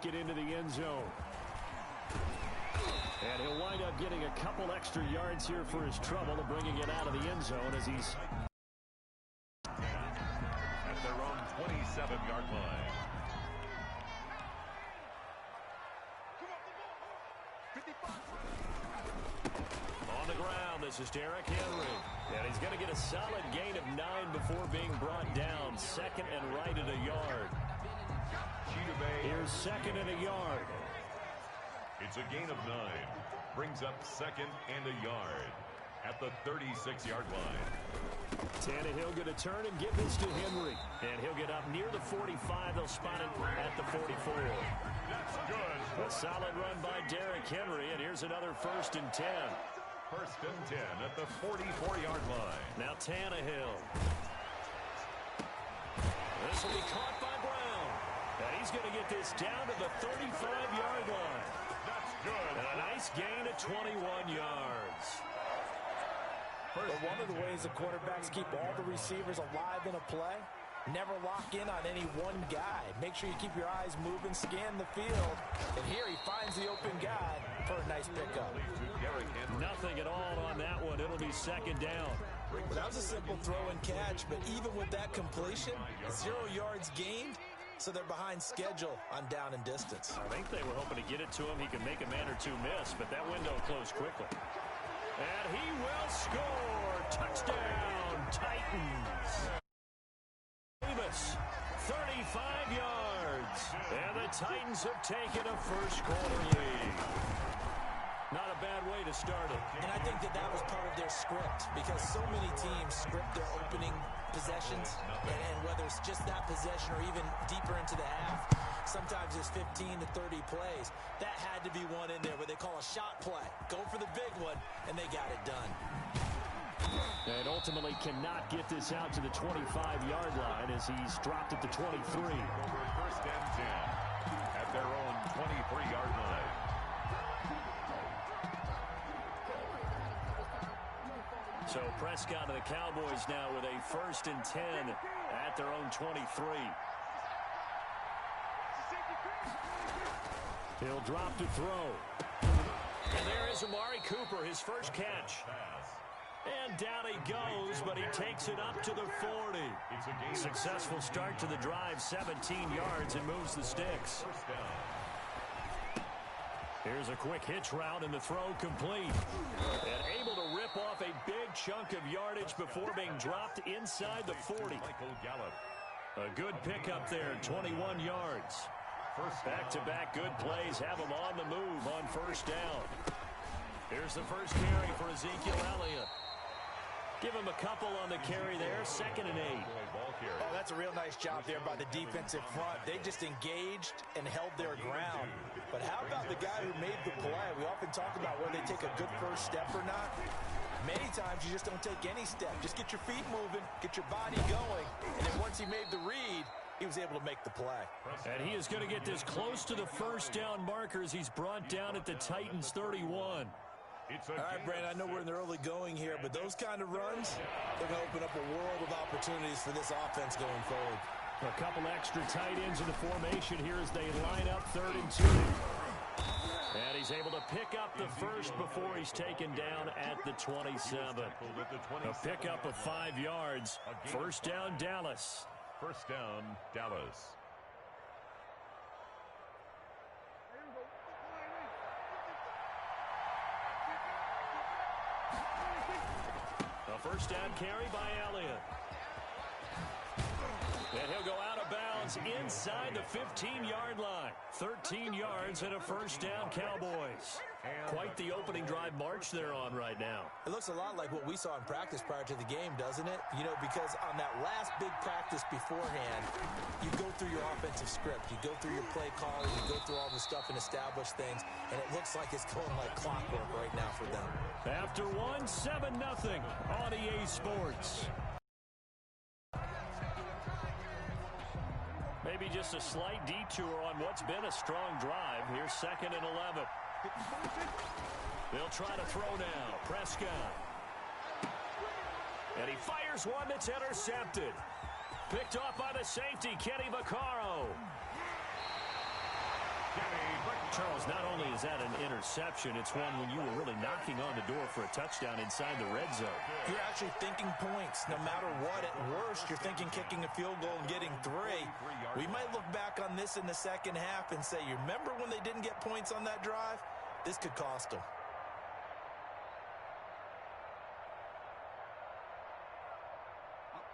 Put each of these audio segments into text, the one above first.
make it into the end zone. And he'll wind up getting a couple extra yards here for his trouble of bringing it out of the end zone as he's at their own 27-yard line. On the ground, this is Derrick Henry. And he's going to get a solid gain of 9 before being brought down. Second and right at a yard. Here's second and a yard. It's a gain of 9. Brings up second and a yard at the 36-yard line. Tannehill going to turn and give this to Henry. And he'll get up near the 45. They'll spot it at the 44. That's good. A solid run by Derrick Henry. And here's another 1st and 10. 1st and 10 at the 44-yard line. Now Tannehill. This will be caught by Brown. And he's going to get this down to the 35-yard line. That's good. And a nice gain of 21 yards. But one of the ways the quarterbacks keep all the receivers alive in a play, never lock in on any one guy. Make sure you keep your eyes moving, scan the field. And here he finds the open guy for a nice pickup. Nothing at all on that one. It'll be second down. Well, that was a simple throw and catch, but even with that completion, 0 yards gained, so they're behind schedule on down and distance. I think they were hoping to get it to him. He could make a man or two miss, but that window closed quickly. And he will score. Touchdown, Titans. Davis, 35 yards. And the Titans have taken a first-quarter lead. Not a bad way to start it. And I think that was part of their script, because so many teams script their opening possessions, and whether it's just that possession or even deeper into the half, sometimes it's 15 to 30 plays. That had to be one in there where they call a shot play. Go for the big one, and they got it done. And ultimately cannot get this out to the 25-yard line as he's dropped at the 23. Over 1st and 10 at their own 23-yard line. So Prescott and the Cowboys now with a 1st and 10 at their own 23. He'll drop to throw. And there is Amari Cooper, his first catch. And down he goes, but he takes it up to the 40. Successful start to the drive, 17 yards, and moves the sticks. Here's a quick hitch route, and the throw complete. And able to rip off a big chunk of yardage before being dropped inside the 40. A good pickup there, 21 yards. Back-to-back good plays have him on the move on 1st down. Here's the first carry for Ezekiel Elliott. Give him a couple on the carry there, 2nd and 8. Oh, that's a real nice job there by the defensive front. They just engaged and held their ground. But how about the guy who made the play? We often talk about whether they take a good first step or not. Many times you just don't take any step. Just get your feet moving, get your body going. And then once he made the read, he was able to make the play. And he is going to get this close to the 1st down marker as he's brought down at the Titans 31. All right, Brandon, I know we're in the early going here, but those kind of runs, they're going to open up a world of opportunities for this offense going forward. A couple extra tight ends in the formation here as they line up 3rd and 2. And he's able to pick up the first before he's taken down at the 27. A pickup of 5 yards. 1st down, Dallas. 1st down, Dallas. A 1st down carry by Elliott. And he'll go out of bounds inside the 15-yard line. 13 yards and a 1st down, Cowboys. Quite the opening drive march they're on right now. It looks a lot like what we saw in practice prior to the game, doesn't it? You know, because on that last big practice beforehand, you go through your offensive script. You go through your play calling. You go through all the stuff and establish things. And it looks like it's going like clockwork right now for them. After one, 7-0 on EA Sports. Maybe just a slight detour on what's been a strong drive. Here's 2nd and 11. They'll try to throw now. Prescott. And he fires one that's intercepted. Picked off by the safety, Kenny Vaccaro. because not only is that an interception, it's one when you were really knocking on the door for a touchdown inside the red zone. You're actually thinking points. No matter what, at worst, you're thinking kicking a field goal and getting 3. We might look back on this in the second half and say, you remember when they didn't get points on that drive? This could cost them.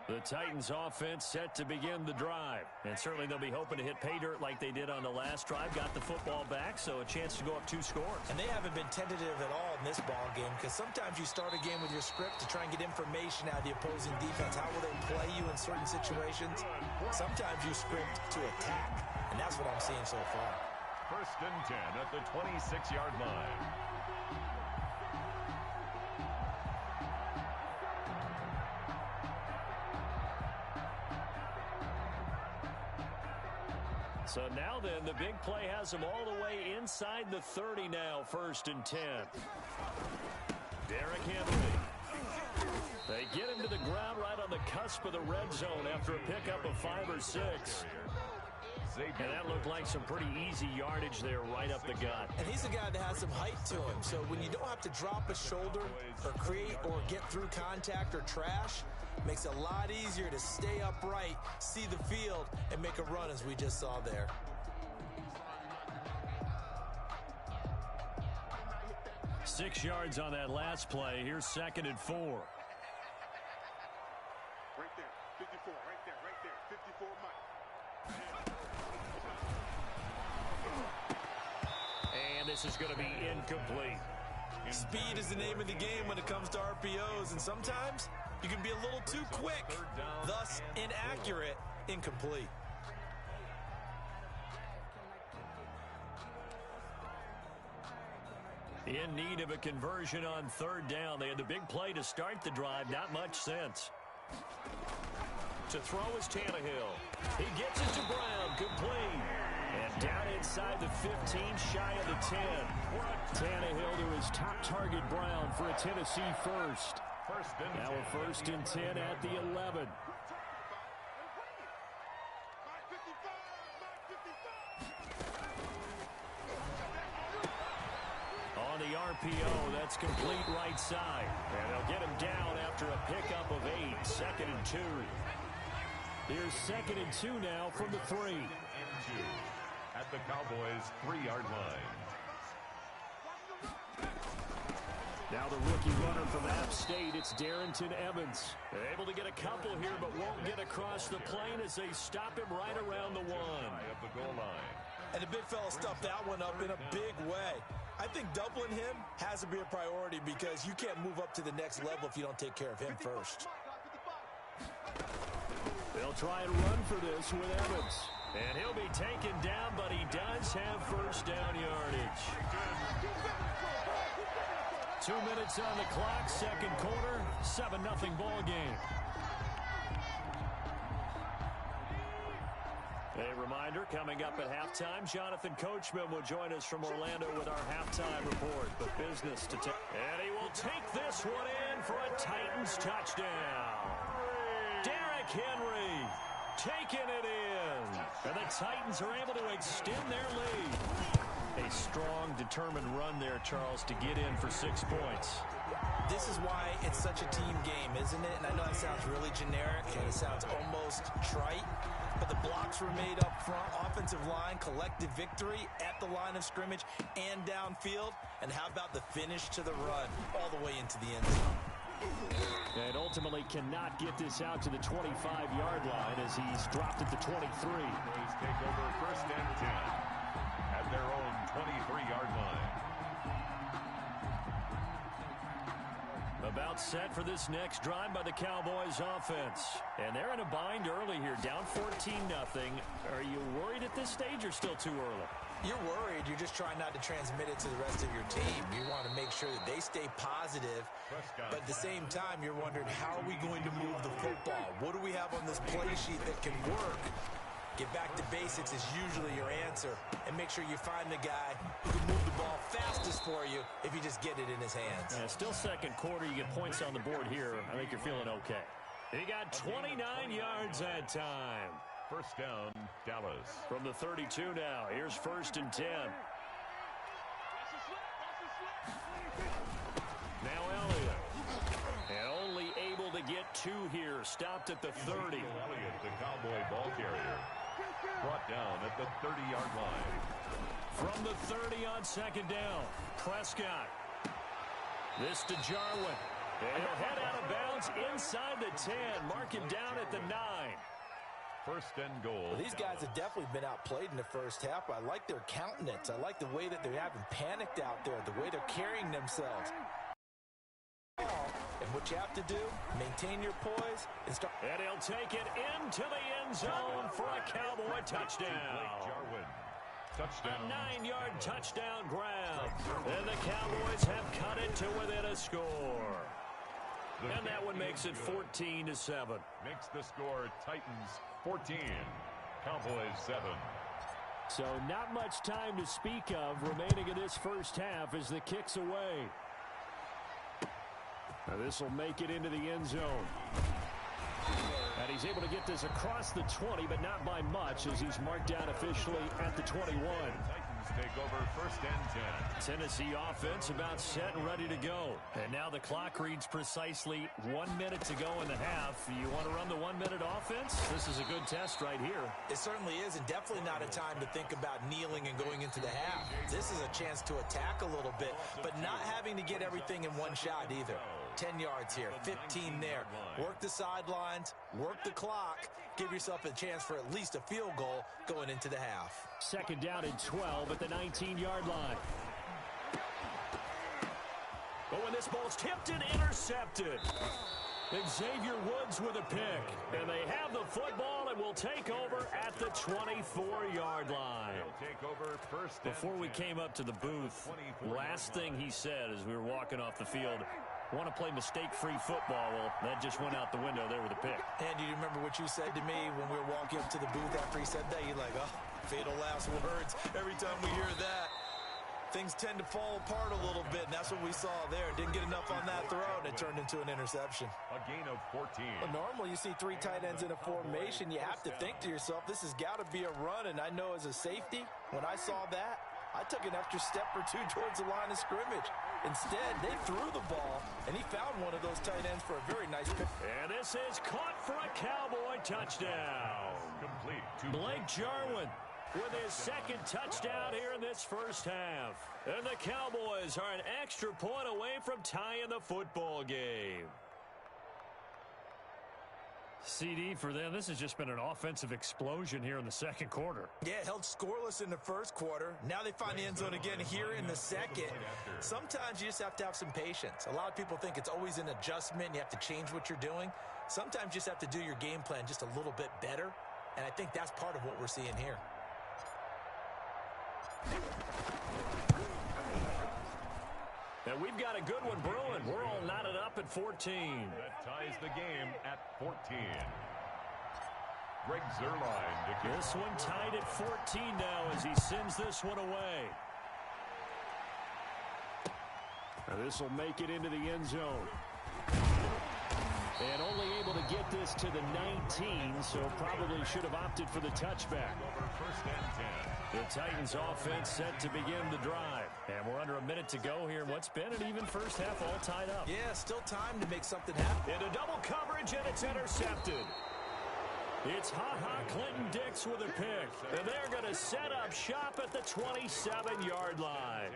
The Titans offense set to begin the drive. And certainly they'll be hoping to hit pay dirt like they did on the last drive. Got the football back, so a chance to go up 2 scores. And they haven't been tentative at all in this ball game, because sometimes you start a game with your script to try and get information out of the opposing defense. How will they play you in certain situations? Sometimes you script to attack, and that's what I'm seeing so far. 1st and 10 at the 26-yard line. So now then, the big play has them all the way inside the 30 now, 1st and 10. Derrick Henry. They get him to the ground right on the cusp of the red zone after a pickup of 5 or 6. And that looked like some pretty easy yardage there right up the gut. And he's a guy that has some height to him. So when you don't have to drop a shoulder or create or get through contact or trash, makes it a lot easier to stay upright, see the field, and make a run as we just saw there. Six yards on that last play. Here's 2nd and 4. Right there, 54, right there, 54 Mike. And this is going to be incomplete. Speed is the name of the game when it comes to RPOs, and sometimes you can be a little too quick, thus inaccurate, incomplete. In need of a conversion on 3rd down. They had the big play to start the drive. Not much sense. To throw is Tannehill. He gets it to Brown. Complete. And down inside the 15, shy of the 10. Tannehill to his top target, Brown, for a Tennessee first. Now a 1st and 10 at the 11. On the RPO, that's complete right side. And they'll get him down after a pickup of 8. 2nd and 2. Here's 2nd and 2 now from the 3. At the Cowboys' 3-yard line. Now the rookie runner from App State, it's Darrington Evans. They're able to get a couple here, but won't get across the plane as they stop him right around the 1. Of the goal line. And the big fella stuffed that one up in a big way. I think doubling him has to be a priority because you can't move up to the next level if you don't take care of him first. They'll try and run for this with Evans. And he'll be taken down, but he does have 1st down yardage. 2 minutes on the clock, 2nd quarter, 7-0 ball game. A reminder, coming up at halftime, Jonathan Coachman will join us from Orlando with our halftime report. But business to take. And he will take this one in for a Titans touchdown. Derrick Henry taking it in. And the Titans are able to extend their lead. A strong, determined run there, Charles, to get in for 6 points. This is why it's such a team game, isn't it? And I know that sounds really generic and it sounds almost trite, but the blocks were made up front, offensive line, collective victory at the line of scrimmage and downfield. And how about the finish to the run all the way into the end zone? And ultimately cannot get this out to the 25-yard line as he's dropped at the 23. Cowboys take over 1st and 10 at their own 23-yard line. About set for this next drive by the Cowboys offense. And they're in a bind early here, down 14-0. Are you worried at this stage or still too early? You're worried. You're just trying not to transmit it to the rest of your team. You want to make sure that they stay positive, but at the same time, you're wondering, how are we going to move the football? What do we have on this play sheet that can work? Get back to basics is usually your answer, and make sure you find the guy who can move the ball fastest for you if you just get it in his hands. Yeah, still 2nd quarter. You get points on the board here. I think you're feeling okay. He got 29 yards that time. 1st down, Dallas. From the 32 now, here's 1st and 10. 2 here, stopped at the 30. Elliott, the Cowboy ball carrier, brought down at the 30-yard line. From the 30 on second down, Prescott. This to Jarwin. And he'll head out of bounds inside the 10. Mark him down at the 9. First and goal. Well, these guys have definitely been outplayed in the first half. I like their countenance. I like the way that they haven't panicked out there, the way they're carrying themselves. And what you have to do, maintain your poise and start. And he'll take it into the end zone for a Cowboy touchdown. Touchdown. A 9-yard touchdown grab. And the Cowboys have cut it to within a score. And that one makes it 14-7. Makes the score Titans 14, Cowboys 7. So not much time to speak of remaining in this first half as the kick's away. Now this will make it into the end zone. And he's able to get this across the 20, but not by much as he's marked down officially at the 21. Titans take over first and 10. Tennessee offense about set and ready to go. And now the clock reads precisely 1 minute to go in the half. You want to run the 1 minute offense? This is a good test right here. It certainly is, and definitely not a time to think about kneeling and going into the half. This is a chance to attack a little bit, but not having to get everything in one shot either. 10 yards here, 15 there. Work the sidelines, work the clock, give yourself a chance for at least a field goal going into the half. Second down and 12 at the 19-yard line. But when this ball's tipped and intercepted. Xavier Woods with a pick. And they have the football and will take over at the 24-yard line. Take over first. Before we came up to the booth, last thing he said as we were walking off the field, want to play mistake-free football. Well, that just went out the window there with a pick. And do you remember what you said to me when we were walking up to the booth after he said that? You're like, oh, fatal last words. Every time we hear that, things tend to fall apart a little bit, and that's what we saw there. Didn't get enough on that throw, and it turned into an interception. A gain of 14. Well, normally you see 3 tight ends in a formation. You have to think to yourself, this has got to be a run, and I know as a safety, when I saw that, I took an extra step or 2 towards the line of scrimmage. Instead, they threw the ball, and he found one of those tight ends for a very nice pick. And this is caught for a Cowboy touchdown. Complete. Blake Jarwin with his second touchdown here in this first half. And the Cowboys are an extra point away from tying the football game. CD for them, this has just been an offensive explosion here in the second quarter. Yeah, held scoreless in the first quarter. Now they find the end zone again here in the second. Sometimes you just have to have some patience. A lot of people think it's always an adjustment. You have to change what you're doing. Sometimes you just have to do your game plan just a little bit better. And I think that's part of what we're seeing here. And we've got a good one brewing. We're all knotted up at 14. That ties the game at 14. Greg Zuerlein to kick. This one tied at 14 now as he sends this one away. Now this will make it into the end zone. And only able to get this to the 19, so probably should have opted for the touchback. Over first and 10. The Titans offense set to begin the drive. And we're under a minute to go here in what's been an even first half all tied up. Yeah, still time to make something happen. Into double coverage, and it's intercepted. It's Ha-Ha Clinton-Dix with a pick. And they're going to set up shop at the 27-yard line.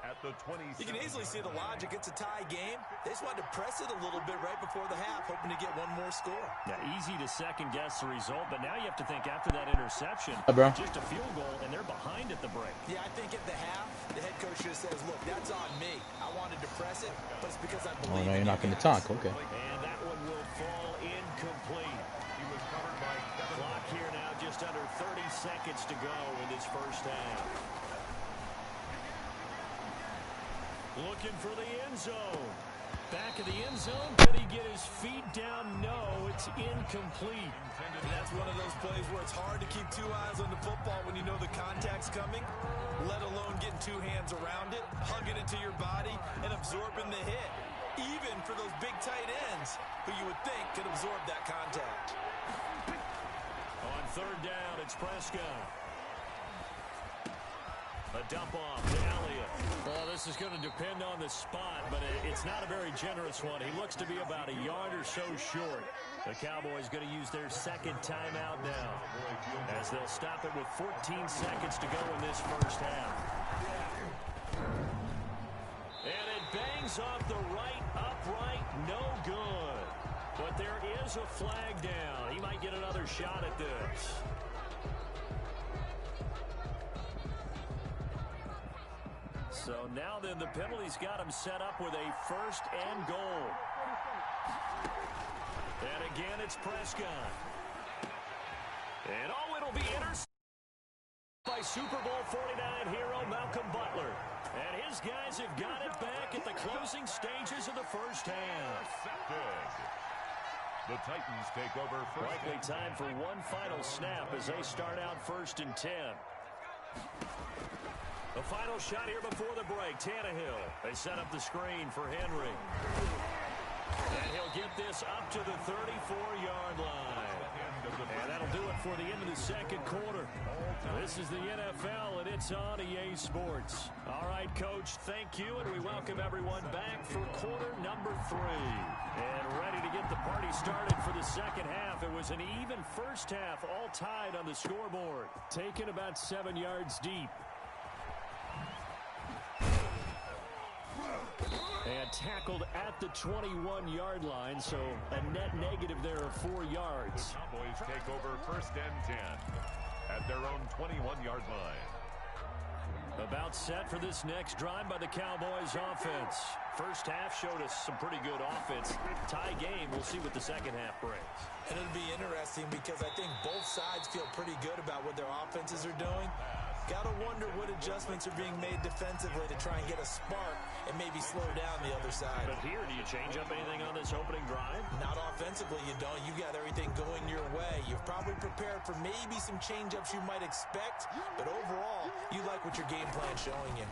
At the 27. You can easily see the logic. It's a tie game. They just wanted to press it a little bit right before the half, hoping to get one more score. Yeah, easy to second-guess the result, but now you have to think after that interception, just a field goal, and they're behind at the break. Yeah, I think at the half, the head coach just says, look, that's on me. I wanted to press it, but it's because I believe no, you're not going to talk. Okay. And that one will fall incomplete. He was covered by Kevin. Clock here now, just under 30 seconds to go in this first half. Looking for the end zone. Back of the end zone. Could he get his feet down? No, it's incomplete. And that's one of those plays where it's hard to keep 2 eyes on the football when you know the contact's coming, let alone getting 2 hands around it, hugging it to your body, and absorbing the hit. Even for those big tight ends who you would think could absorb that contact. On third down, it's Prescott. A dump off to Elliott. Well, this is going to depend on the spot, but it's not a very generous one. He looks to be about a yard or so short. The Cowboys going to use their second timeout now, as they'll stop it with 14 seconds to go in this first half. And it bangs off the right upright, no good. But there is a flag down. He might get another shot at this. So now then, the penalty's got him set up with a first and goal. And again, it's Prescott. And oh, it'll be intercepted by Super Bowl 49 hero Malcolm Butler. And his guys have got it back at the closing stages of the first half. The Titans take over first. Likely time for one final snap as they start out 1st and 10. The final shot here before the break. Tannehill. They set up the screen for Henry. And he'll get this up to the 34-yard line. And that'll do it for the end of the second quarter. This is the NFL, and it's on EA Sports. All right, Coach, thank you, and we welcome everyone back for quarter number 3. And ready to get the party started for the second half. It was an even first half, all tied on the scoreboard. Taken about 7 yards deep. And tackled at the 21-yard line, so a net negative there of 4 yards. The Cowboys take over 1st and 10 at their own 21-yard line. About set for this next drive by the Cowboys offense. First half showed us some pretty good offense. Tie game, we'll see what the second half brings. And it'll be interesting because I think both sides feel pretty good about what their offenses are doing. Got to wonder what adjustments are being made defensively to try and get a spark and maybe slow down the other side. But here, do you change up anything on this opening drive? Not offensively, you don't. You got everything going your way. You've probably prepared for maybe some change-ups you might expect, but overall, you like what your game plan's showing you.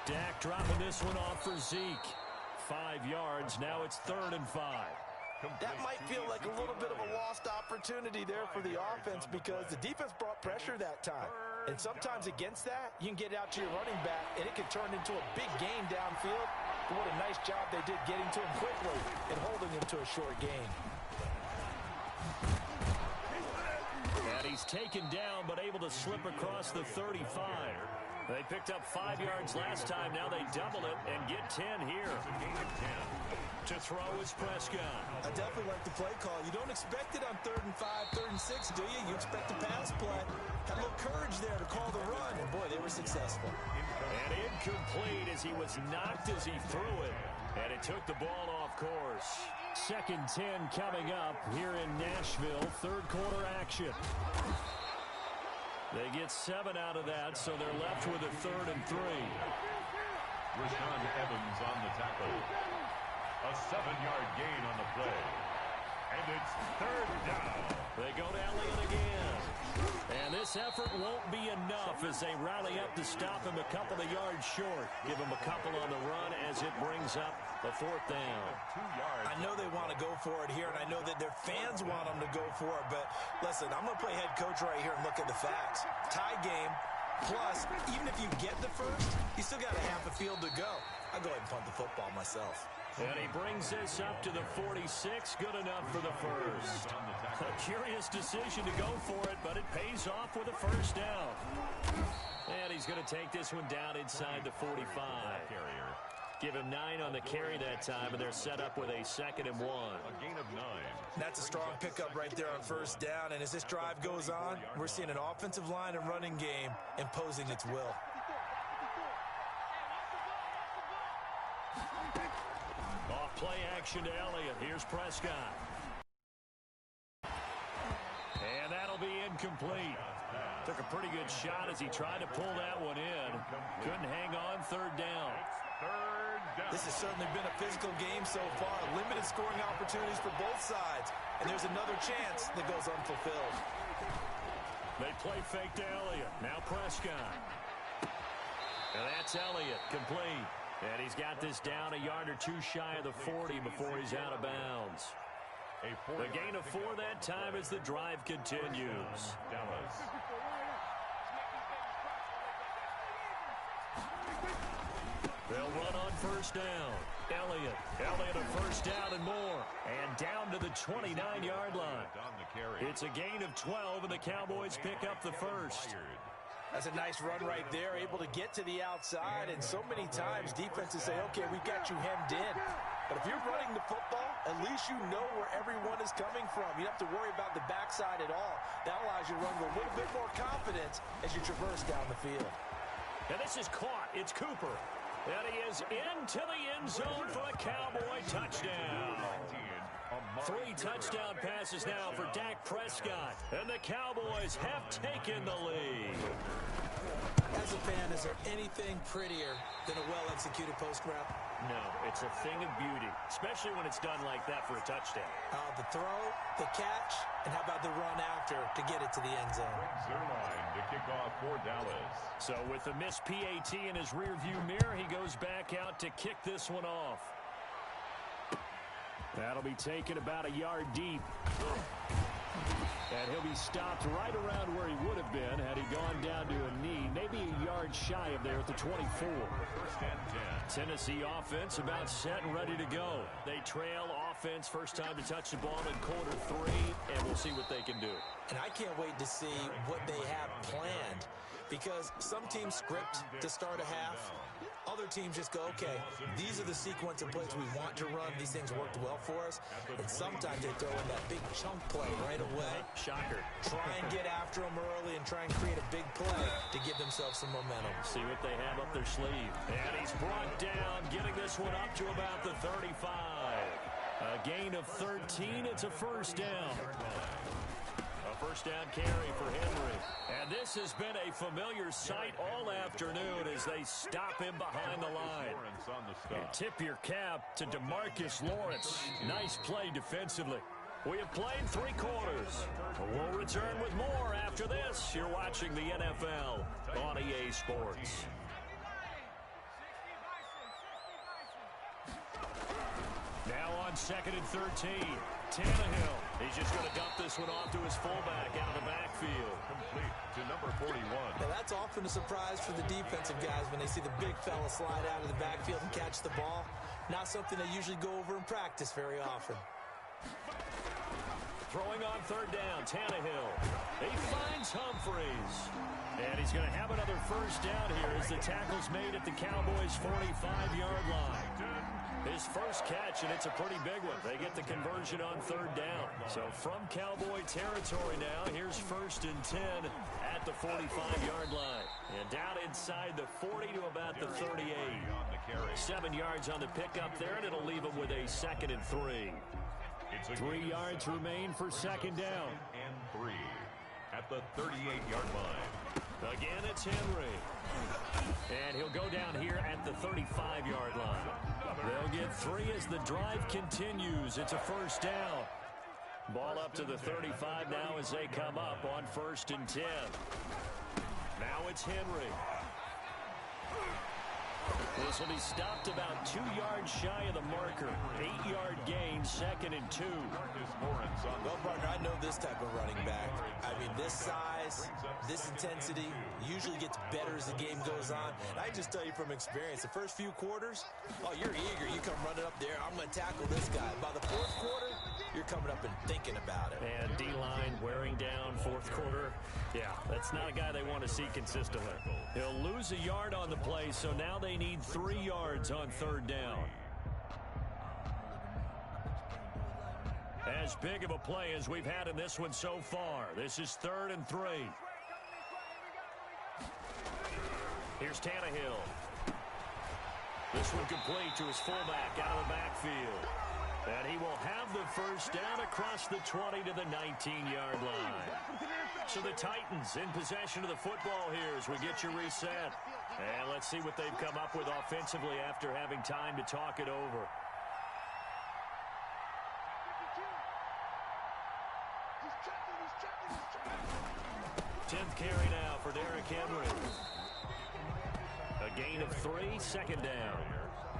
Dak dropping this one off for Zeke. 5 yards. Now it's 3rd and 5. That might feel like a little bit of a lost opportunity there for the offense because the defense brought pressure that time. And sometimes against that, you can get out to your running back, and it can turn into a big gain downfield. But what a nice job they did getting to him quickly and holding him to a short gain. And he's taken down, but able to slip across the 35. They picked up 5 yards last time. Now they double it and get 10 here. To throw is Prescott. I definitely like the play call. You don't expect it on 3rd and 5, 3rd and 6, do you? You expect a pass play. Had a little courage there to call the run, and boy, they were successful. And incomplete as he was knocked as he threw it. And it took the ball off course. 2nd 10 coming up here in Nashville. 3rd quarter action. They get 7 out of that, so they're left with a 3rd and 3. Rashaan Evans on the tackle. A 7-yard gain on the play. And it's 3rd down. They go to Elliott again. And this effort won't be enough as they rally up to stop him a couple of yards short. Give him a couple on the run as it brings up the 4th down. 2 yards. I know they want to go for it here, and I know that their fans want them to go for it. But listen, I'm going to play head coach right here and look at the facts. Tie game, plus, even if you get the first, you still got a half a field to go. I'll go ahead and punt the football myself. And he brings this up to the 46. Good enough for the first. A curious decision to go for it, but it pays off with a first down. And he's going to take this one down inside the 45. Give him 9 on the carry that time, and they're set up with a 2nd and 1. A gain of 9. That's a strong pickup right there on first down. And as this drive goes on, we're seeing an offensive line and running game imposing its will. Off play action to Elliott. Here's Prescott. And that'll be incomplete. Took a pretty good shot as he tried to pull that one in. Couldn't hang on. 3rd down. This has certainly been a physical game so far. Limited scoring opportunities for both sides. And there's another chance that goes unfulfilled. They play fake to Elliott. Now Prescott. And that's Elliott complete. And he's got this down a yard or 2 shy of the 40 before he's out of bounds. The gain of 4 that time as the drive continues. Dallas. They'll run on first down. Elliott a first down and more. And down to the 29-yard line. It's a gain of 12, and the Cowboys pick up the first. That's a nice run right there, able to get to the outside, and so many times defenses say, okay, we've got you hemmed in. But if you're running the football, at least you know where everyone is coming from. You don't have to worry about the backside at all. That allows you to run with a little bit more confidence as you traverse down the field. And this is caught. It's Cooper. And he is into the end zone for a Cowboy touchdown. 3 touchdown passes now for Dak Prescott. And the Cowboys have taken the lead. As a fan, is there anything prettier than a well-executed post route? No, it's a thing of beauty, especially when it's done like that for a touchdown. The throw, the catch, and how about the run after to get it to the end zone? Zerline to kick off for Dallas. So with a missed PAT in his rearview mirror, he goes back out to kick this one off. That'll be taken about a yard deep. And he'll be stopped right around where he would have been had he gone down to a knee, maybe a yard shy of there at the 24. First and 10. Tennessee offense about set and ready to go. They trail offense, first time to touch the ball in quarter 3, and we'll see what they can do. And I can't wait to see what they have planned, because some teams script to start a half. Other teams just go, okay, these are the sequence of plays we want to run. These things worked well for us. And sometimes they throw in that big chunk play right away. Shocker. Try and get after them early and try and create a big play to give themselves some momentum. See what they have up their sleeve. And he's brought down, getting this one up to about the 35. A gain of 13. It's a first down. A first down carry for Henry. And this has been a familiar sight all afternoon as they stop him behind the line. And tip your cap to DeMarcus Lawrence. Nice play defensively. We have played 3 quarters. We'll return with more after this. You're watching the NFL on EA Sports. Now on 2nd and 13. Tannehill. He's just going to dump this one off to his fullback out of the backfield. Complete to number 41. Now that's often a surprise for the defensive guys when they see the big fella slide out of the backfield and catch the ball. Not something they usually go over in practice very often. Throwing on 3rd down, Tannehill. He finds Humphries. And he's going to have another first down here as the tackle's made at the Cowboys' 45-yard line. His first catch, and it's a pretty big one. They get the conversion on 3rd down. So from Cowboy territory now, here's 1st and 10 at the 45-yard line. And down inside the 40 to about the 38. 7 yards on the pickup there, and it'll leave them with a 2nd and 3. 3 yards remain for 2nd down. And 3 at the 38-yard line. Again, it's Henry. And he'll go down here at the 35-yard line. They'll get 3 as the drive continues. It's a first down. Ball up to the 35 now as they come up on 1st and 10. Now it's Henry. This will be stopped about 2 yards shy of the marker. 8-yard gain, 2nd and 2. Well, partner, I know this type of running back. I mean, this size, this intensity usually gets better as the game goes on. And I just tell you from experience, the first few quarters, oh, you're eager. You come running up there, I'm going to tackle this guy. By the 4th quarter, you're coming up and thinking about it. And D-line wearing down 4th quarter. Yeah, that's not a guy they want to see consistently. He'll lose a yard on the play, so now they need 3 yards on 3rd down. As big of a play as we've had in this one so far. This is 3rd and 3. Here's Tannehill. This one complete to his fullback out of the backfield. And he will have the first down across the 20 to the 19-yard line. So the Titans in possession of the football here as we get you reset. And let's see what they've come up with offensively after having time to talk it over. 10th carry now for Derrick Henry. A gain of 3, 2nd down.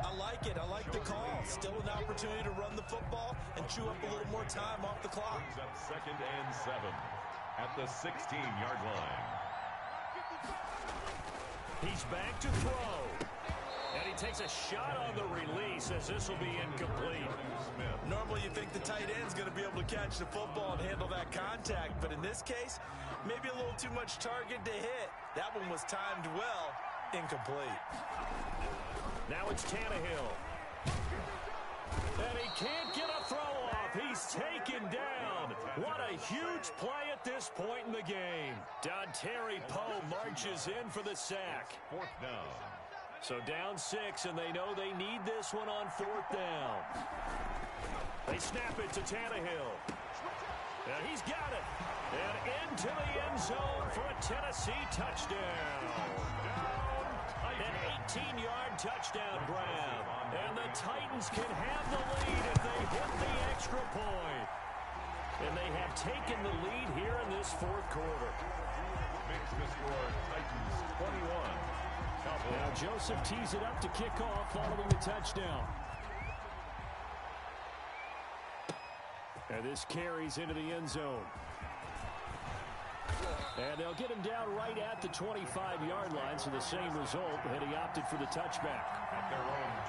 I like it. I like the call. Still an opportunity to run the football and chew up a little more time off the clock. 2nd and 7 at the 16-yard line. He's back to throw. And he takes a shot on the release as this will be incomplete. Normally you think the tight end's going to be able to catch the football and handle that contact, but in this case, maybe a little too much target to hit. That one was timed well, incomplete. Now it's Tannehill. And he can't get a throw off. He's taken down. What a huge play at this point in the game. Dontari Poe marches in for the sack. Fourth down. So down 6, and they know they need this one on 4th down. They snap it to Tannehill. And he's got it. And into the end zone for a Tennessee touchdown. An 18-yard touchdown grab. And the Titans can have the lead if they hit the extra point. And they have taken the lead here in this 4th quarter. Makes the score Titans 21. Now Joseph tees it up to kick off following the touchdown. And this carries into the end zone. And they'll get him down right at the 25-yard line, so the same result, and he opted for the touchback.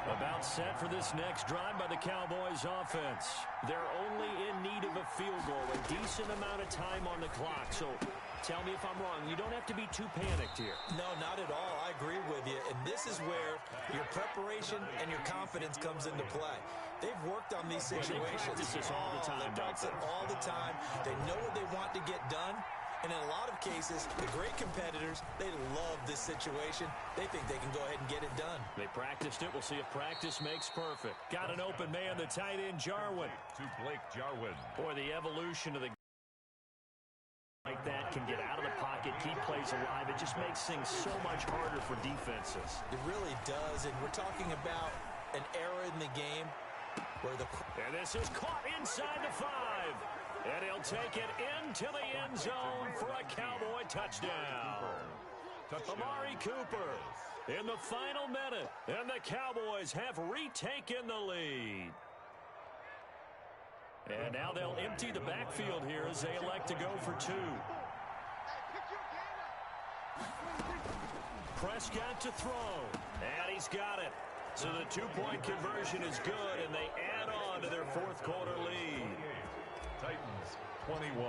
About set for this next drive by the Cowboys offense. They're only in need of a field goal, a decent amount of time on the clock. So tell me if I'm wrong. You don't have to be too panicked here. No, not at all. I agree with you. And this is where your preparation and your confidence comes into play. They've worked on these situations. They practice this all the time. They practice it all the time. They know what they want to get done. And in a lot of cases, the great competitors, they love this situation. They think they can go ahead and get it done. They practiced it. We'll see if practice makes perfect. Got an open man, the tight end, Jarwin. To Blake Jarwin. Boy, the evolution of the like that can get out of the pocket, keep plays alive. It just makes things so much harder for defenses. It really does. And we're talking about an era in the game where the... And this is caught inside the 5. And he'll take it into the end zone for a Cowboy touchdown. Amari Cooper in the final minute. And the Cowboys have retaken the lead. And now they'll empty the backfield here as they elect to go for 2. Prescott to throw. And he's got it. So the 2-point conversion is good, and they add on to their 4th quarter lead. Titans 21.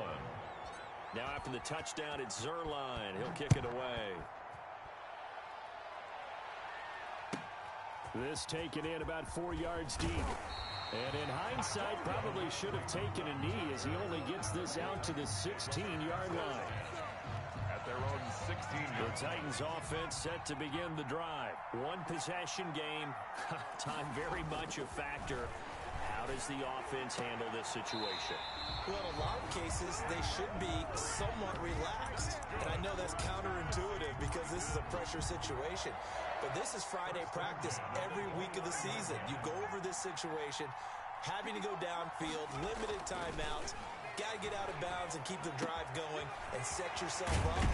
Now after the touchdown, it's Zerline. He'll kick it away. This taken in about 4 yards deep. And in hindsight, probably should have taken a knee as he only gets this out to the 16-yard line. At their own 16-yard. The Titans offense set to begin the drive. 1 possession game. Time very much a factor. How does the offense handle this situation? Well, in a lot of cases, they should be somewhat relaxed. And I know that's counterintuitive because this is a pressure situation. But this is Friday practice every week of the season. You go over this situation, having to go downfield, limited timeouts, got to get out of bounds and keep the drive going and set yourself up.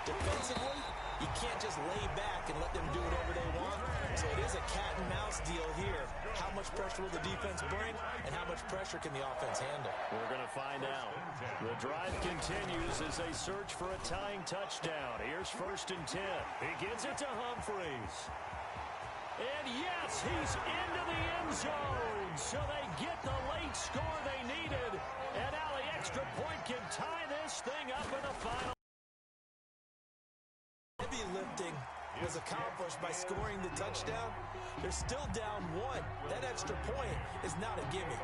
Defensively, you can't just lay back and let them do whatever they want. So it is a cat and mouse deal here. How much pressure will the defense bring, and how much pressure can the offense handle? We're going to find out. The drive continues as they search for a tying touchdown. Here's 1st and 10. He gets it to Humphries. And yes, he's into the end zone. So they get the late score they needed. And now the extra point can tie this thing up in the final. Heavy lifting was accomplished by scoring the touchdown. They're still down 1. That extra point is not a gimme.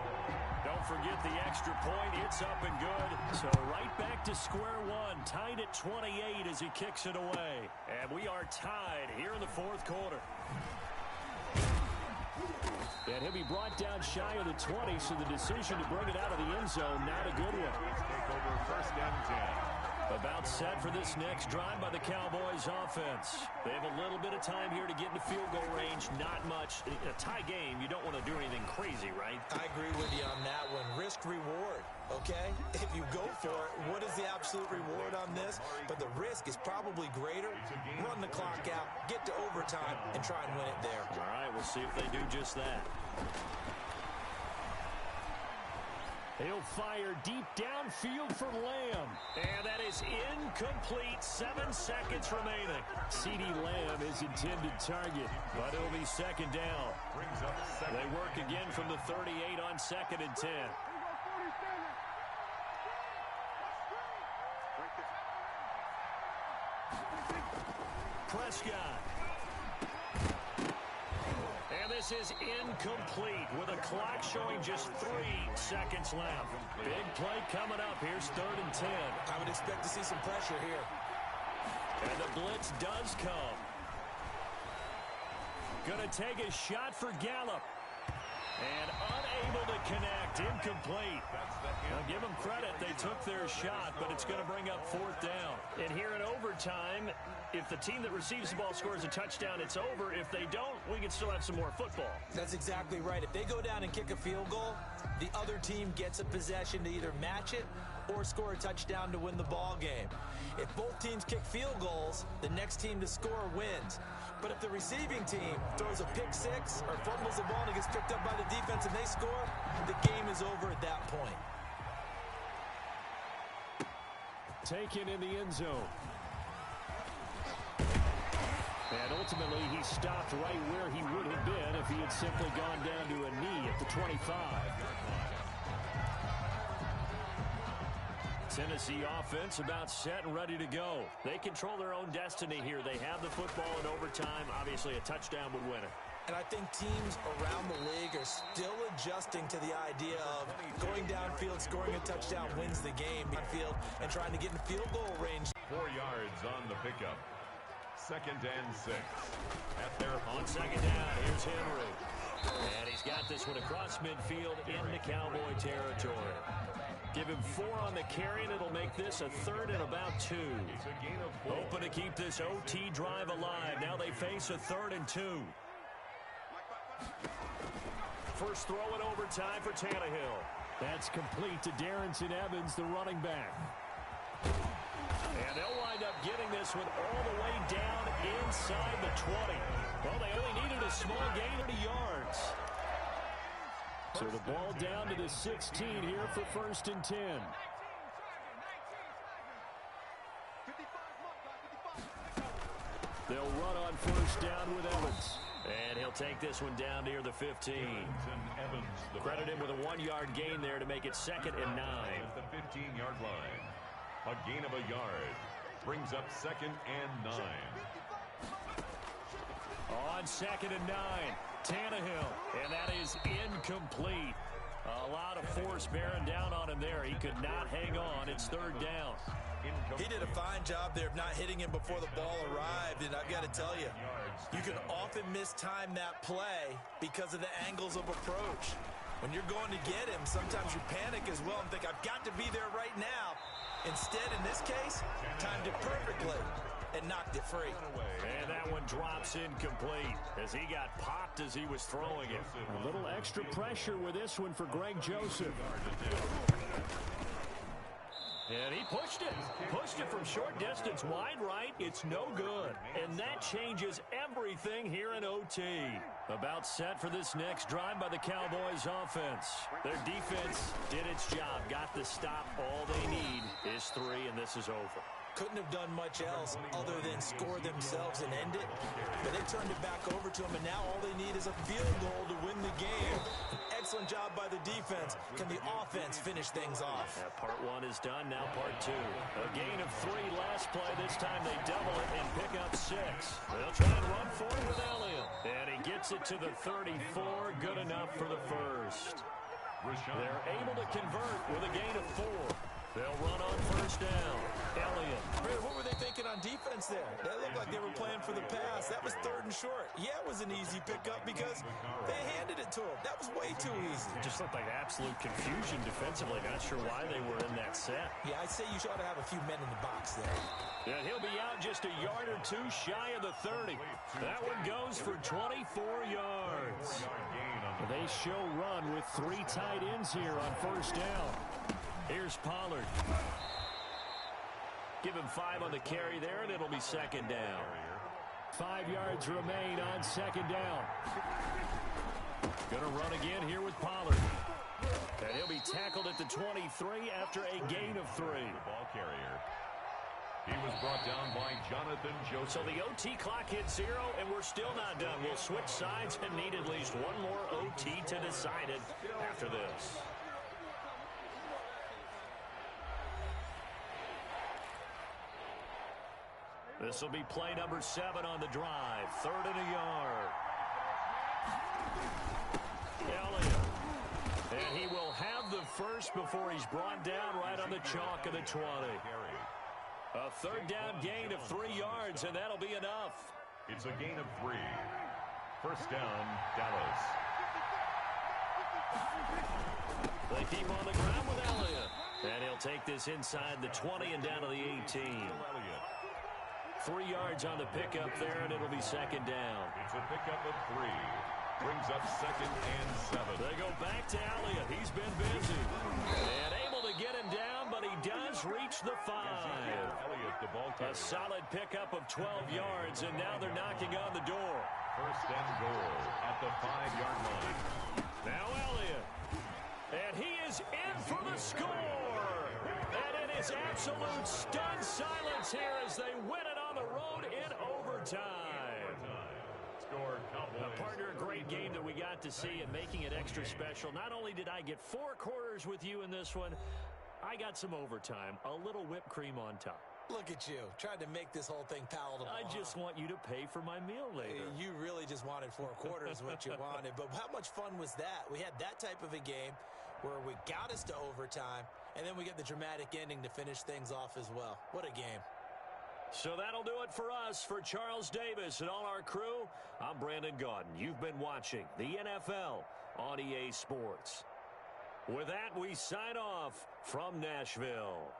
Don't forget the extra point. It's up and good. So right back to square one. Tied at 28 as he kicks it away. And we are tied here in the 4th quarter. And he'll be brought down shy of the 20, so the decision to bring it out of the end zone, not a good one. Take over 1st and 10. About set for this next drive by the Cowboys offense. They have a little bit of time here to get into field goal range. Not much. A tie game, you don't want to do anything crazy, right? I agree with you on that one. Risk reward, okay? If you go for it, what is the absolute reward on this? But the risk is probably greater. Run the clock out, get to overtime, and try and win it there. All right, we'll see if they do just that. He'll fire deep downfield for Lamb. And that is incomplete. 7 seconds remaining. CeeDee Lamb is intended target, but it'll be second down. They work again from the 38 on 2nd and 10. Prescott. And this is incomplete with a clock showing just 3 seconds left. Big play coming up. Here's 3rd and 10. I would expect to see some pressure here. And the blitz does come. Going to take a shot for Gallup. And unable to connect. Incomplete. Now give them credit. They took their shot, but it's going to bring up 4th down. And here in overtime, if the team that receives the ball scores a touchdown, it's over. If they don't, we can still have some more football. That's exactly right. If they go down and kick a field goal, the other team gets a possession to either match it or score a touchdown to win the ball game. If both teams kick field goals, the next team to score wins. But if the receiving team throws a pick six or fumbles the ball and it gets picked up by the defense and they score, the game is over at that point. Taken in the end zone. And ultimately, he stopped right where he would have been if he had simply gone down to a knee at the 25. Tennessee offense about set and ready to go. They control their own destiny here. They have the football in overtime. Obviously, a touchdown would win it. And I think teams around the league are still adjusting to the idea of going downfield, scoring a touchdown wins the game, and trying to get in field goal range. 4 yards on the pickup. 2nd and 6. At their on 2nd down, here's Henry. And he's got this one across midfield into Cowboy territory. Give him 4 on the carry, and it'll make this a 3rd and about 2. Hoping to keep this OT drive alive. Now they face a 3rd and 2. First throw in overtime for Tannehill. That's complete to Darrington Evans, the running back. And they'll wind up getting this one all the way down inside the 20. Well, they only needed a small gain of yards. So the ball down to the 16 here for 1st and 10. They'll run on 1st down with Evans. And he'll take this one down near the 15. Credit him with a 1-yard gain there to make it 2nd and 9. The 15-yard line. A gain of a yard. Brings up 2nd and 9. On 2nd and 9. Tannehill. And that is incomplete. A lot of force bearing down on him there. He could not hang on. It's 3rd down. He did a fine job there of not hitting him before the ball arrived, and I've got to tell you, you can often mistime that play because of the angles of approach. When you're going to get him, sometimes you panic as well and think, I've got to be there right now. Instead, in this case, timed it perfectly and knocked it free. And that one drops incomplete as he got popped as he was throwing it. A little extra pressure with this one for Greg Joseph. And he pushed it from short distance, wide right. It's no good. And that changes everything here in OT. About set for this next drive by the Cowboys offense. Their defense did its job, got the stop. All they need is 3, and this is over. Couldn't have done much else other than score themselves and end it. But they turned it back over to him, and now all they need is a field goal to win the game. An excellent job by the defense. Can the offense finish things off? Part 1 is done, now part 2. A gain of 3 last play. This time they double it and pick up 6. They'll try and run for it with Elliott. And he gets it to the 34. Good enough for the first. They're able to convert with a gain of 4. They'll run on 1st down. Elliott. What were they thinking on defense there? That looked like they were playing for the pass. That was 3rd and short. Yeah, it was an easy pickup because they handed it to him. That was way too easy. It just looked like absolute confusion defensively. Not sure why they were in that set. Yeah, I'd say you ought to have a few men in the box there. And he'll be out just a yard or 2 shy of the 30. That one goes for 24 yards. They show run with 3 tight ends here on 1st down. Here's Pollard. Give him 5 on the carry there, and it'll be 2nd down. 5 yards remain on 2nd down. Gonna run again here with Pollard. And he'll be tackled at the 23 after a gain of 3. The ball carrier. He was brought down by Jonathan Joseph. So the OT clock hit 0, and we're still not done. We'll switch sides and need at least one more OT to decide it after this. This will be play number 7 on the drive. 3rd and a yard. Elliott. And he will have the first before he's brought down right on the chalk of the 20. A 3rd down gain of 3 yards, and that'll be enough. It's a gain of 3. First down, Dallas. They keep on the ground with Elliott. And he'll take this inside the 20 and down to the 18. 3 yards on the pickup there, and it'll be 2nd down. It's a pickup of 3. Brings up 2nd and 7. They go back to Elliott. He's been busy. And able to get him down, but he does reach the 5. Elliott, the ball carrier. A solid pickup of 12 yards, and now they're knocking on the door. First and goal at the 5-yard line. Now Elliott. And he is in for the score. And it is absolute stunned silence here as they win it on the road in overtime. Partner, a great game that we got to see and making it extra special. Not only did I get 4 quarters with you in this one, I got some overtime, a little whipped cream on top. Look at you, trying to make this whole thing palatable. I just want you to pay for my meal later. You really just wanted 4 quarters what you wanted. But how much fun was that? We had that type of a game where we got us to overtime, and then we get the dramatic ending to finish things off as well. What a game. So that'll do it for us. For Charles Davis and all our crew, I'm Brandon Gaudin. You've been watching the NFL on EA Sports. With that, we sign off from Nashville.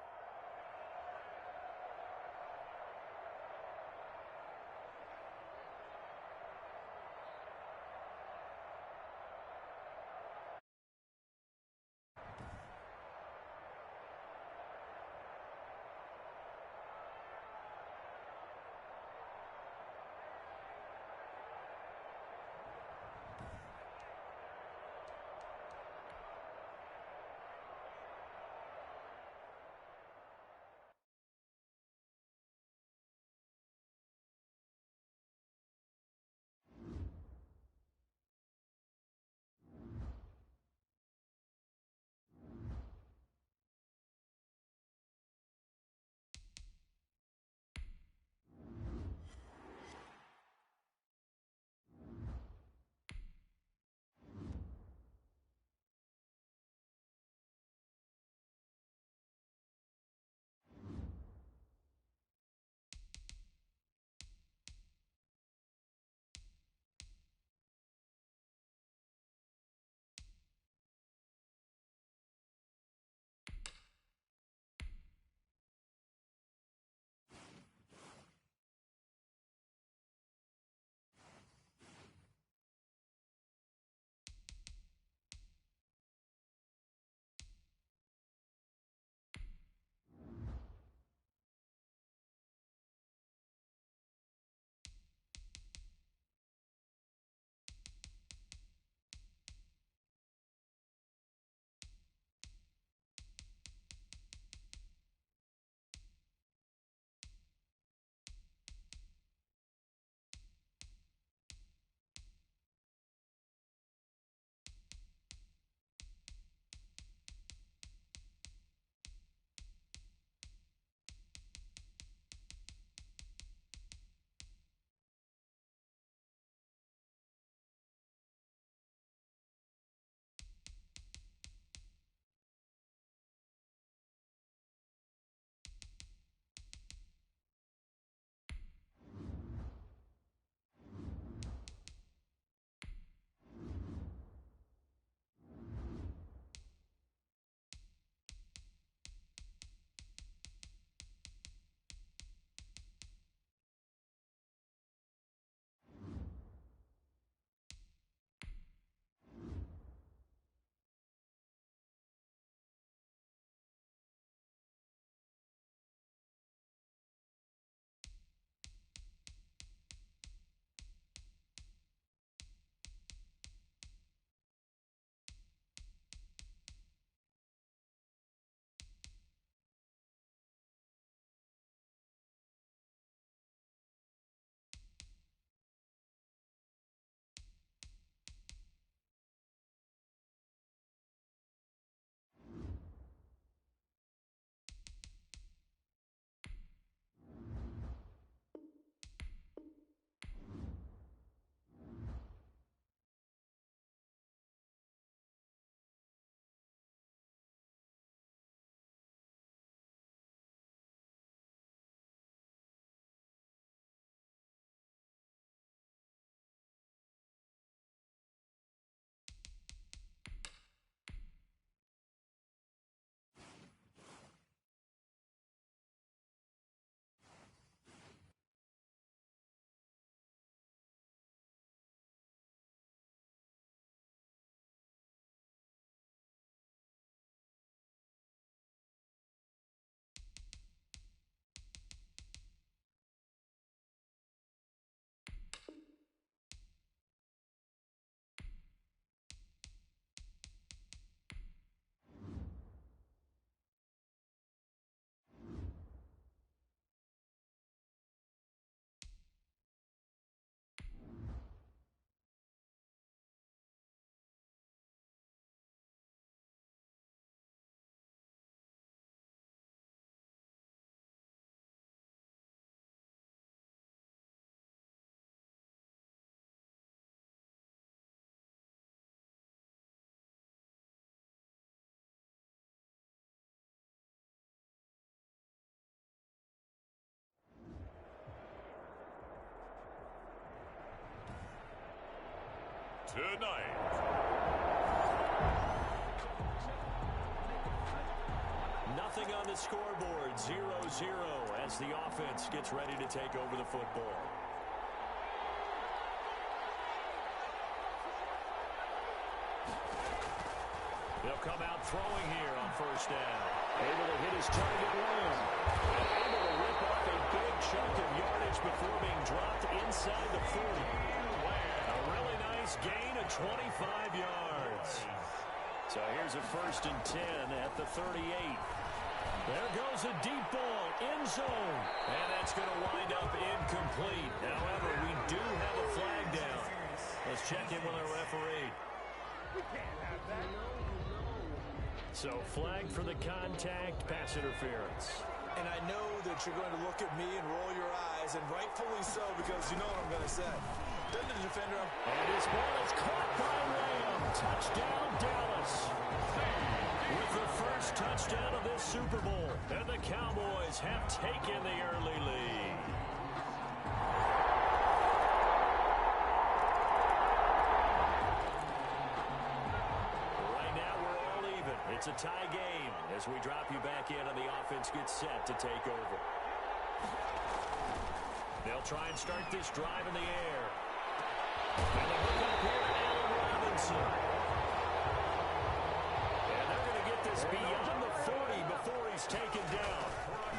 tonight. Nothing on the scoreboard, 0-0 as the offense gets ready to take over the football. They'll come out throwing here on first down. Able to hit his target Lamb. And able to rip off a big chunk of yardage before being dropped inside the 40. A really nice gain of 25 yards. So here's a 1st and 10 at the 38. There goes a deep ball, end zone. And that's going to wind up incomplete. However, we do have a flag down. Let's check in with our referee. We can't have that. So flag for the contact, pass interference. And I know that you're going to look at me and roll your eyes, and rightfully so, because you know what I'm going to say. Doesn't the defender... And his ball is caught by Lamb. Touchdown, Dallas. With the first touchdown of this Super Bowl, and the Cowboys have taken the early lead. Right now, we're all even. It's a tie game as we drop you back in and the offense gets set to take over. They'll try and start this drive in the air. And they look up here to Allen Robinson. And they're going to get this beyond the 40 before he's taken down.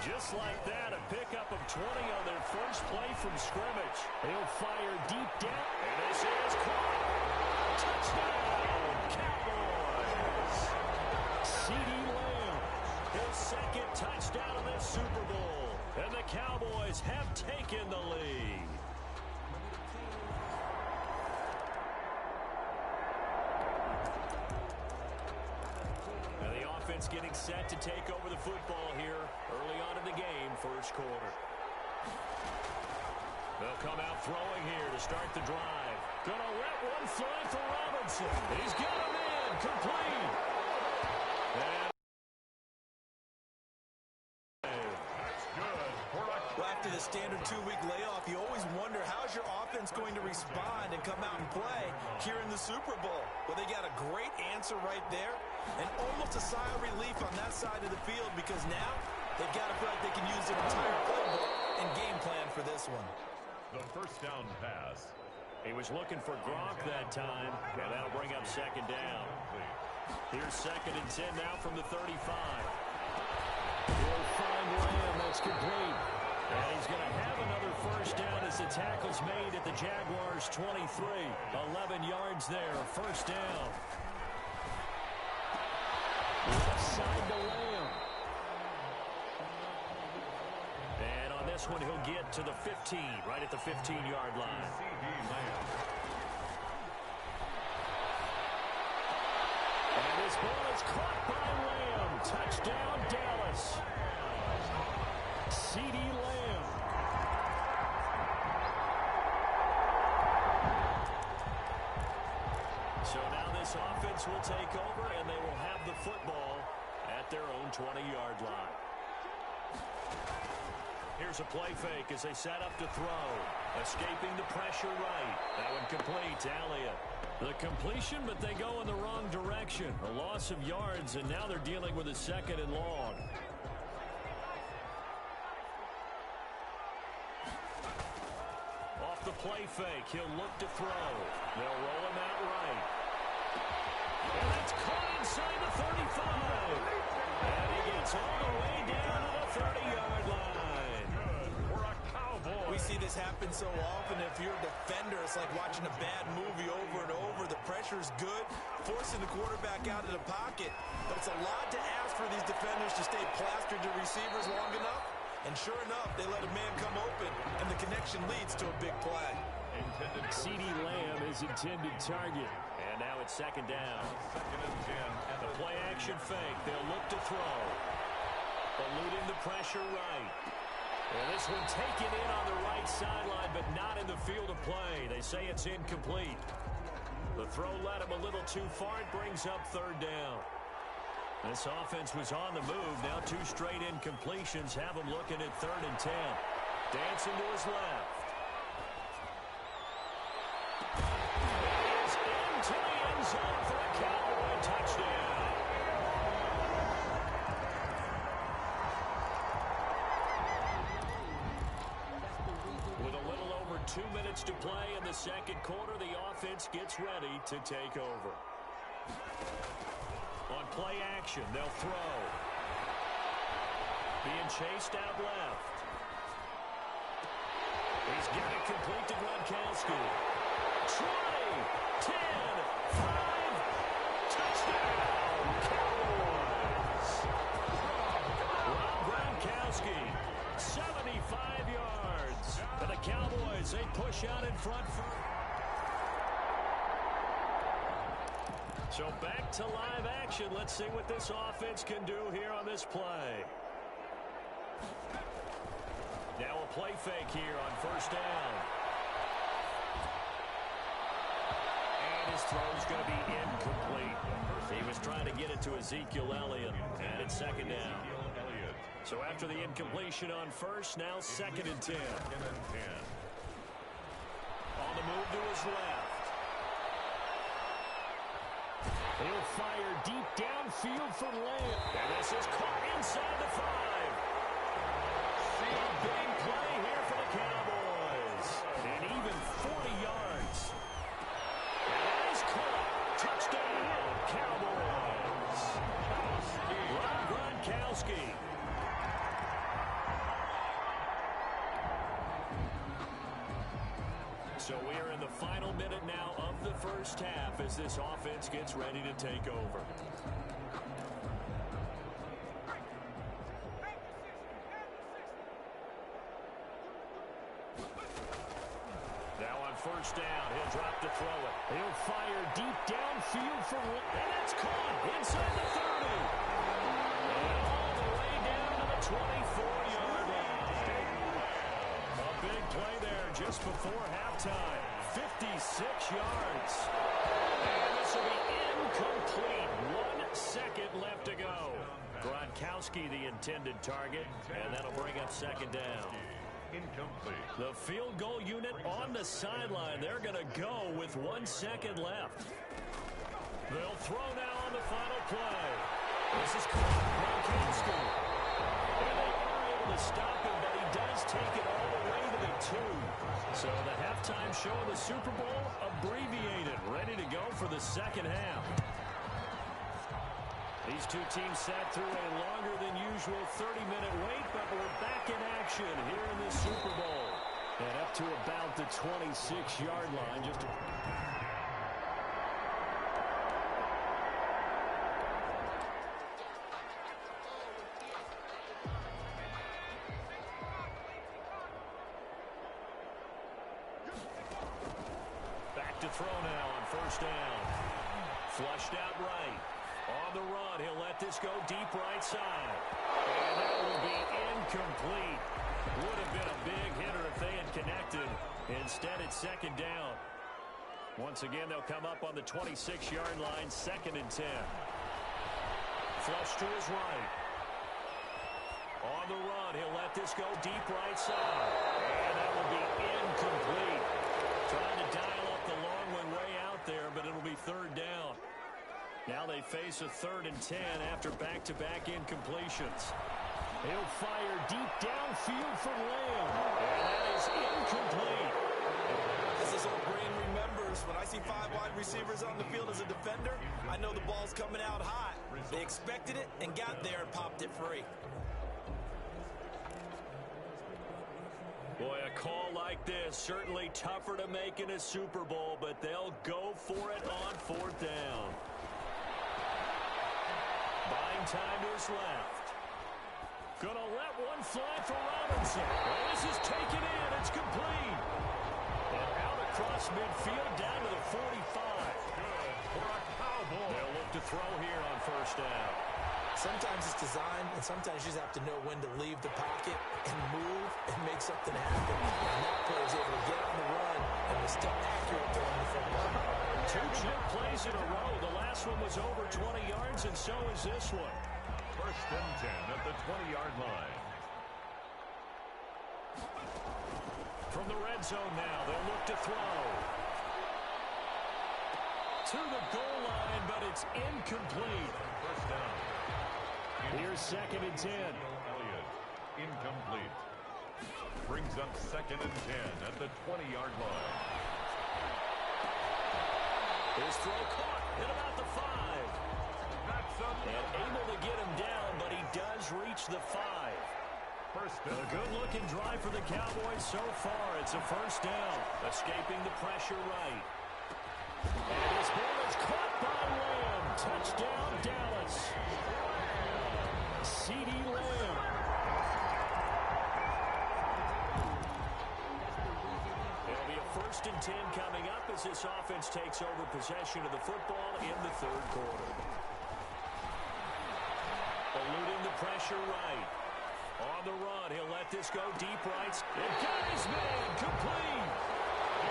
Just like that, a pickup of 20 on their first play from scrimmage. He'll fire deep down. And this is caught. Touchdown, Cowboys. CeeDee Lamb, his second touchdown of this Super Bowl. And the Cowboys have taken the lead. And the offense getting set to take over the football here early on in the game, first quarter. They'll come out throwing here to start the drive. Gonna let one fly for Robinson. He's got him in, complete. And After the standard 2-week layoff, you always wonder how's your offense going to respond and come out and play here in the Super Bowl. Well, they got a great answer right there and almost a sigh of relief on that side of the field because now they've got to feel like they can use their entire playbook and game plan for this one. The first down pass. he was looking for Gronk that time, and that'll bring up second down. Here's 2nd and 10 now from the 35. He'll find Lamb. That's complete. And he's going to have another first down as the tackle's made at the Jaguars' 23. 11 yards there, first down. Left side to Lamb. And on this one, he'll get to the 15, right at the 15-yard line. And this ball is caught by Lamb. Touchdown, Dallas. CeeDee Lamb. So now this offense will take over, and they will have the football at their own 20-yard line. Here's a play fake as they set up to throw. Escaping the pressure right. That one complete to Elliott. The completion, but they go in the wrong direction. A loss of yards, and now they're dealing with a 2nd and long. Off the play fake, he'll look to throw. They'll roll him out right. And that's caught inside the 35. And he gets all the way down to the 30-yard line. For a Cowboy. We see this happen so often. If you're a defender, it's like watching a bad movie over and over. The pressure's good, forcing the quarterback out of the pocket. But it's a lot to ask for these defenders to stay plastered to receivers long enough. And sure enough, they let a man come open, and the connection leads to a big play. CeeDee Lamb is intended target. And now it's 2nd down. 2nd and 10. The play-action fake. They'll look to throw. Eluding the pressure right. And this one taken in on the right sideline, but not in the field of play. They say it's incomplete. The throw led him a little too far. It brings up 3rd down. This offense was on the move. Now 2 straight incompletions have him looking at 3rd and 10. Dancing to his left. He is in minutes to play in the second quarter. The offense gets ready to take over. On play action, they'll throw. Being chased out left. He's got it complete to Gronkowski. 20, 10, 5, touchdown, Cowboys! Rob Gronkowski, 75 yards. And the Cowboys, they push out in front. So back to live action. Let's see what this offense can do here on this play. Now a play fake here on first down. And his throw's going to be incomplete. He was trying to get it to Ezekiel Elliott, and it's second down. So after the incompletion on first, now second and 10. On the move to his left. He'll fire deep downfield for Lamb. And this is caught inside the 5. A big play here for the Cowboys. And even 40 yards. And that is caught. Touchdown, Cowboys. Rob Gronkowski. So we are in the final minute now of the first half as this offense gets ready to take over. Now on first down, he'll drop to throw it. He'll fire deep downfield for, and it's caught inside the 30. And all the way down to the 24-yard line. A big play there just before halftime. 56 yards. And this will be incomplete. 1 second left to go. Gronkowski the intended target, and that'll bring up second down. Incomplete. The field goal unit on the sideline. They're going to go with 1 second left. They'll throw now on the final play. This is Gronkowski. And they are able to stop him, but he does take it all the way to the 2. So the halftime show of the Super Bowl abbreviated, ready to go for the second half. These two teams sat through a longer than usual 30-minute wait, but we're back in action here in the Super Bowl. And up to about the 26-yard line. Just back to throw now on first down. Flushed out right. On the run, he'll let this go deep right side. And that will be incomplete. Would have been a big hitter if they had connected. Instead, it's second down. Once again, they'll come up on the 26-yard line, second and 10. Flush to his right. On the run, he'll let this go deep right side. And that will be incomplete. Trying to dial up the long one way out there, but it'll be third down. Now they face a 3rd and 10 after back-to-back incompletions. He'll fire deep downfield for Lamb. And that is incomplete. As his old brain remembers, when I see 5 wide receivers on the field as a defender, I know the ball's coming out hot. They expected it and got there and popped it free. Boy, a call like this, certainly tougher to make in a Super Bowl, but they'll go for it on 4th down. Buying time to his left. Gonna let one fly for Robinson. Well, this is taken in. It's complete. And out across midfield down to the 45. Good for a Cowboy. They'll look to throw here on first down. Sometimes it's design, and sometimes you just have to know when to leave the pocket and move and make something happen. And that player is able to get on the run and was still accurate throwing the football. 2 chip plays in a row. The last one was over 20 yards, and so is this one. 1st and 10 at the 20-yard line. From the red zone now, they'll look to throw. To the goal line, but it's incomplete. 1st down. Here's 2nd and 10. Elliott, incomplete. Brings up 2nd and 10 at the 20-yard line. His throw caught. Hit about the 5. And able to get him down, but he does reach the 5. A good-looking drive for the Cowboys so far. It's a first down. Escaping the pressure right. And his ball is caught by Lamb. Touchdown, Dallas. CeeDee Lamb. It'll be a 1st and 10 coming up as this offense takes over possession of the football in the 3rd quarter. Eluding the pressure right. On the run, he'll let this go deep right. And got his man complete.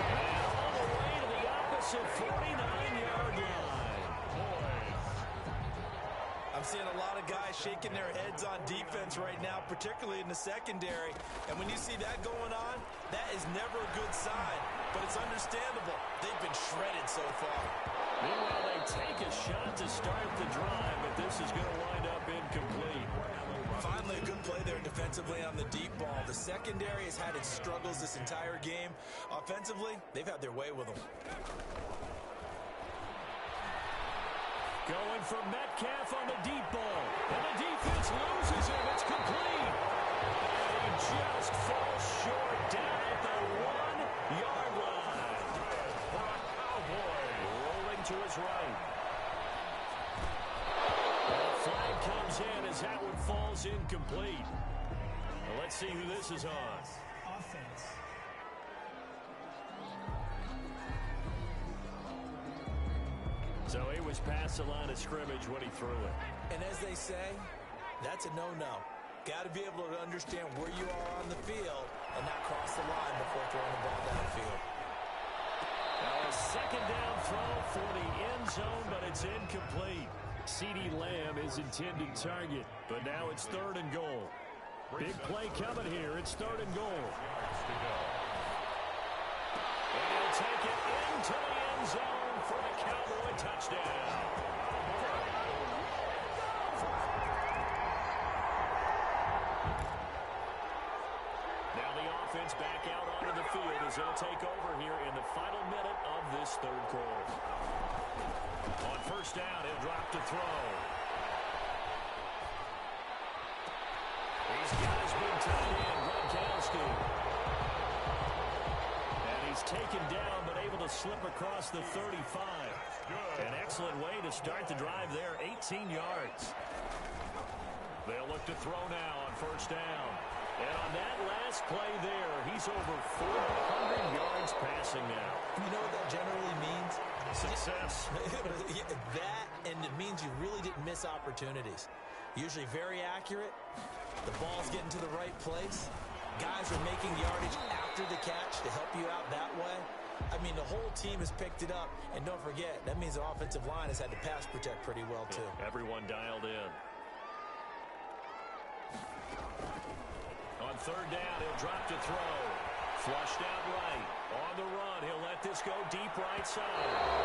And all the way to the opposite 49-yard line. I'm seeing a lot of guys shaking their heads on defense right now, particularly in the secondary. And when you see that going on, that is never a good sign. But it's understandable. They've been shredded so far. Meanwhile, they take a shot to start the drive, but this is going to wind up incomplete. Finally, a good play there defensively on the deep ball. The secondary has had its struggles this entire game. Offensively, they've had their way with them. Going for Metcalf on the deep ball. And the defense loses him. It's complete. And he just falls short down at the 1-yard line. For a Cowboy rolling to his right. Flag comes in as that one falls incomplete. Well, let's see who this is on. Offense. So he was past the line of scrimmage when he threw it. And as they say, that's a no-no. Got to be able to understand where you are on the field and not cross the line before throwing the ball downfield. Now a 2nd down throw for the end zone, but it's incomplete. CeeDee Lamb is intended target, but now it's 3rd and goal. Big play coming here. It's 3rd and goal. And he'll take it into the end zone for a Cowboy touchdown. Now the offense back out onto the field as they'll take over here in the final minute of this 3rd quarter. On 1st down, he'll drop to throw. He's got his big tight end, Gronkowski. And he's taken down, but able to slip across the 35. An excellent way to start the drive there, 18 yards. They'll look to throw now on 1st down. And on that last play there, he's over 400 yards passing now. You know what that generally means? Success. That, and it means you really didn't miss opportunities. Usually very accurate. The ball's getting to the right place. Guys are making yardage after the catch to help you out that way. I mean, the whole team has picked it up. And don't forget, that means the offensive line has had to pass protect pretty well, too. Everyone dialed in. On 3rd down, he'll drop to throw. Flushed out right. On the run, he'll let this go deep right side.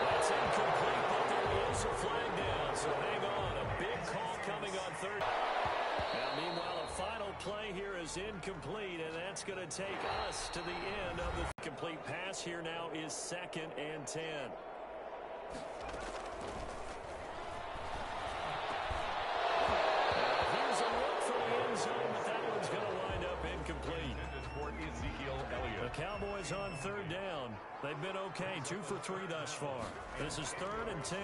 That's incomplete, but there is a flag down. So hang on, a big call coming on 3rd. Now, meanwhile, a final play here is incomplete, and that's going to take us to the end of the complete pass. Here now is 2nd and 10. Here's a look for the end zone, but that one's going to wind up incomplete. The Cowboys on 3rd down. They've been okay, 2 for 3 thus far. This is 3rd and 10.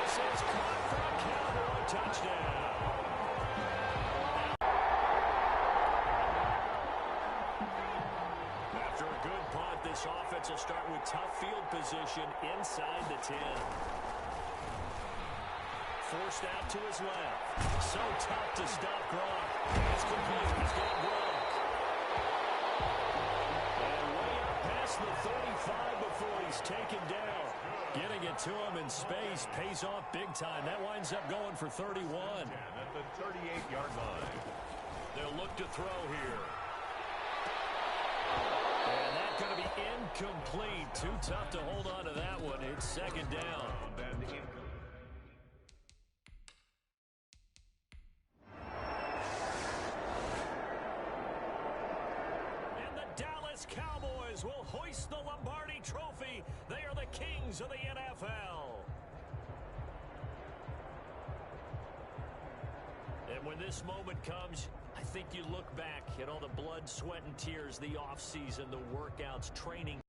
This is caught for a Cowboy touchdown. After a good punt, this offense will start with tough field position inside the 10. Forced out to his left. So tough to stop Gronk. It's complete. He's got Gronk. And way up past the 35 before he's taken down. Getting it to him in space pays off big time. That winds up going for 31. At the 38-yard line. They'll look to throw here. And that's going to be incomplete. Too tough to hold on to that one. It's 2nd down. Cowboys will hoist the Lombardi Trophy. They are the kings of the NFL. And when this moment comes, I think you look back at all the blood, sweat, and tears, the offseason, the workouts, training.